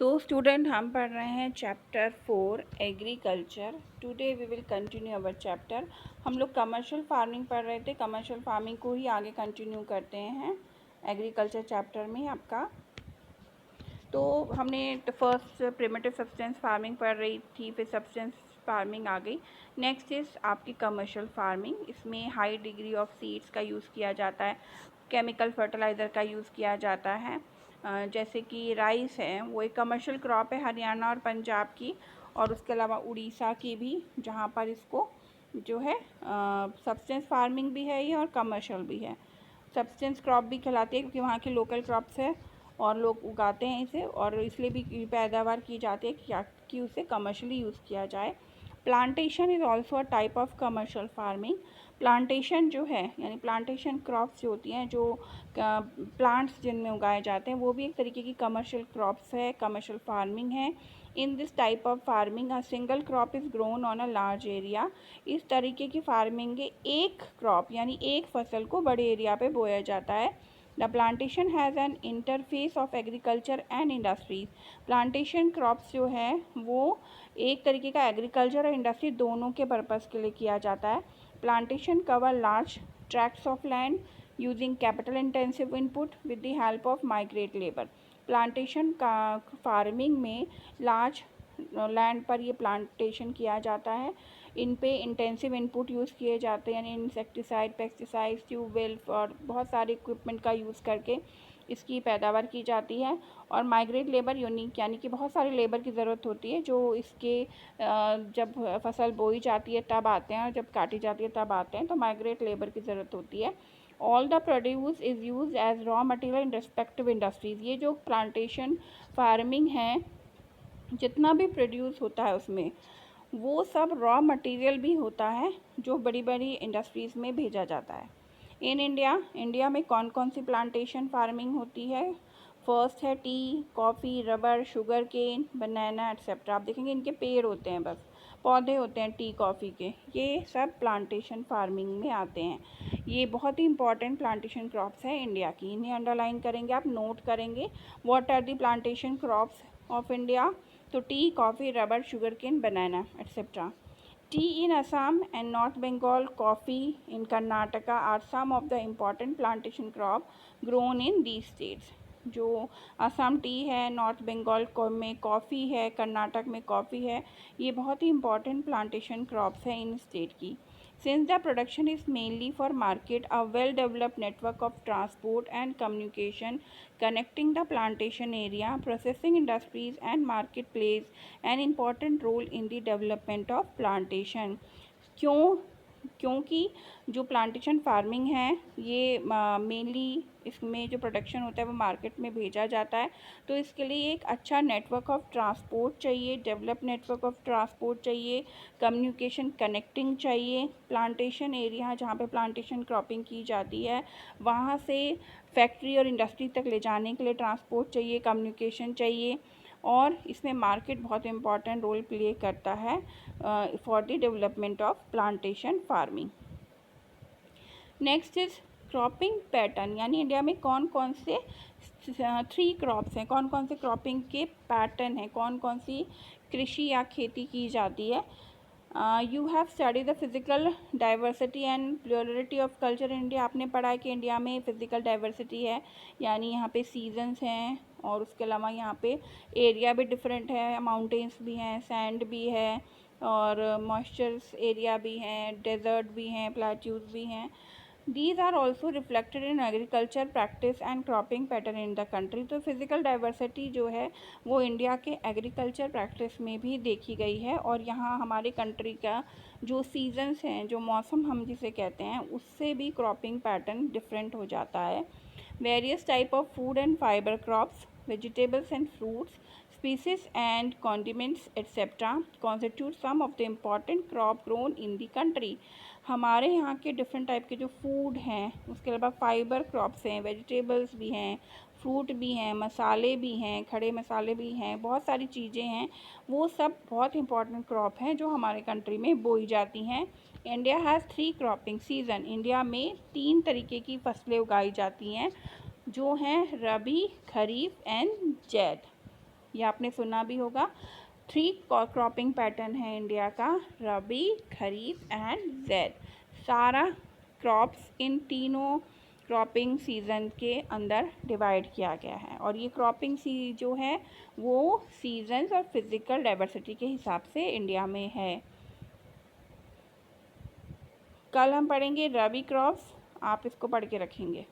Student हम पढ़ रहे हैं chapter 4 agriculture. Today we will continue our chapter. हम लोग कमर्शियल फार्मिंग पढ़ रहे थे, कमर्शियल फार्मिंग को ही आगे कंटिन्यू करते हैं एग्रीकल्चर चैप्टर में आपका। तो हमने फर्स्ट प्रिमिटिव सब्सटेंस फार्मिंग पढ़ रही थी, फिर सब्सटेंस फार्मिंग आ गई। नेक्स्ट इज़ आपकी कमर्शियल फार्मिंग। इसमें हाई डिग्री ऑफ सीड्स का यूज़ किया जाता है, केमिकल फर्टिलाइज़र का यूज़ किया जाता है। जैसे कि राइस है, वो एक कमर्शियल क्रॉप है हरियाणा और पंजाब की, और उसके अलावा उड़ीसा की भी, जहाँ पर इसको जो है सब्सटेंस फार्मिंग भी है ये और कमर्शियल भी है। सब्सटेंस क्रॉप भी कहलाती है क्योंकि वहाँ की लोकल क्रॉप्स है और लोग उगाते हैं इसे, और इसलिए भी पैदावार की जाती है कि उसे कमर्शियली यूज़ किया जाए। Plantation is also a type of commercial farming. Plantation जो है, यानी प्लांटेशन क्रॉप्स जो होती हैं, जो प्लांट्स जिनमें उगाए जाते हैं, वो भी एक तरीके की कमर्शियल क्रॉप्स है, कमर्शियल फार्मिंग है। In this type of farming a single crop is grown on a large area. इस तरीके की फार्मिंग के एक क्रॉप यानी एक फसल को बड़े एरिया पे बोया जाता है। The plantation has an interface of agriculture and industries. Plantation crops जो है वो एक तरीके का एग्रीकल्चर और इंडस्ट्री दोनों के पर्पज़ के लिए किया जाता है। Plantation cover large tracts of land using capital intensive input with the help of migrate labour. Plantation का फार्मिंग में लार्ज लैंड पर ये प्लांटेशन किया जाता है। इन पे इंटेंसिव इनपुट यूज़ किए जाते हैं, यानी इंसेक्टिसाइड, पेस्टिसाइड्स, ट्यूबवेल और बहुत सारे इक्विपमेंट का यूज़ करके इसकी पैदावार की जाती है। और माइग्रेट लेबर यूनिक, यानी कि बहुत सारे लेबर की ज़रूरत होती है जो इसके जब फसल बोई जाती है तब आते हैं और जब काटी जाती है तब आते हैं, तो माइग्रेट लेबर की ज़रूरत होती है। All the produce is use as raw material in respective industries. ये जो प्लांटेशन फार्मिंग है, जितना भी प्रोड्यूस होता है उसमें वो सब रॉ मटेरियल भी होता है जो बड़ी बड़ी इंडस्ट्रीज़ में भेजा जाता है। इन इंडिया में कौन कौन सी प्लांटेशन फार्मिंग होती है? फर्स्ट है tea, coffee, rubber, sugar cane, banana etcetera. आप देखेंगे इनके पेड़ होते हैं, बस पौधे होते हैं टी कॉफ़ी के। ये सब प्लांटेशन फार्मिंग में आते हैं। ये बहुत ही इंपॉर्टेंट प्लांटेशन क्रॉप्स है इंडिया की, इन्हें अंडरलाइन करेंगे, आप नोट करेंगे। What are the plantation crops of India? तो tea, coffee, rubber, sugar cane, banana etcetera. Tea in Assam and North Bengal, coffee in Karnataka are some of the important plantation crop grown in these states. जो Assam T है, north Bengal में coffee है, कर्नाटक में coffee है, ये बहुत ही important plantation crops हैं इन स्टेट की। Since the production is mainly for market, a well-developed network of transport and communication connecting the plantation area, processing industries and market plays an important role in the development of plantation. क्योंकि जो plantation farming है ये mainly इसमें जो production होता है वो market में भेजा जाता है, तो इसके लिए एक अच्छा नेटवर्क ऑफ ट्रांसपोर्ट चाहिए, डेवलप नेटवर्क ऑफ ट्रांसपोर्ट चाहिए, कम्युनिकेशन कनेक्टिंग चाहिए। प्लांटेशन एरिया जहाँ पे प्लांटेशन क्रॉपिंग की जाती है वहाँ से फैक्ट्री और इंडस्ट्री तक ले जाने के लिए ट्रांसपोर्ट चाहिए, कम्युनिकेशन चाहिए, और इसमें मार्केट बहुत इंपॉर्टेंट रोल प्ले करता है for the development of plantation farming. Next is cropping pattern, यानी इंडिया में कौन कौन से 3 क्रॉप्स हैं, कौन कौन से क्रॉपिंग के पैटर्न हैं, कौन कौन सी कृषि या खेती की जाती है। You have study the physical diversity and plurality of culture in India. आपने पढ़ा है कि इंडिया में फ़िज़िकल डाइवर्सिटी है, यानी यहाँ पे सीजन्स हैं और उसके अलावा यहाँ पे एरिया भी डिफरेंट है, माउंटेन्स भी हैं, सैंड भी है और मॉइस्चर्स एरिया भी हैं, डेजर्ट भी हैं, प्लेट्यूज भी हैं। These are also reflected in agriculture practice and cropping pattern in the country। तो फिज़िकल डाइवर्सिटी जो है वो इंडिया के एग्रीकल्चर प्रैक्टिस में भी देखी गई है, और यहाँ हमारे कंट्री का जो सीजन्स हैं, जो मौसम हम जिसे कहते हैं, उससे भी क्रॉपिंग पैटर्न डिफरेंट हो जाता है। Various type of food and fibre crops, vegetables and fruits, species and condiments etc. constitute some of the important crop grown in the country। हमारे यहाँ के डिफरेंट टाइप के जो फूड हैं, उसके अलावा फाइबर क्रॉप्स हैं, वेजिटेबल्स भी हैं, फ्रूट भी हैं, मसाले भी हैं, खड़े मसाले भी हैं, बहुत सारी चीज़ें हैं, वो सब बहुत इंपॉर्टेंट क्रॉप हैं जो हमारे कंट्री में बोई जाती हैं। India has 3 cropping season. India में 3 तरीके की फसलें उगाई जाती हैं जो हैं रबी, खरीफ एंड जैद। ये आपने सुना भी होगा। 3 क्रॉपिंग पैटर्न है इंडिया का, रबी, खरीफ एंड ज़ैद। सारा क्रॉप्स इन तीनों क्रॉपिंग सीज़न के अंदर डिवाइड किया गया है। और ये क्रॉपिंग जो है वो सीजन्स और फिज़िकल डाइवर्सिटी के हिसाब से इंडिया में है। कल हम पढ़ेंगे रबी क्रॉप्स, आप इसको पढ़ के रखेंगे।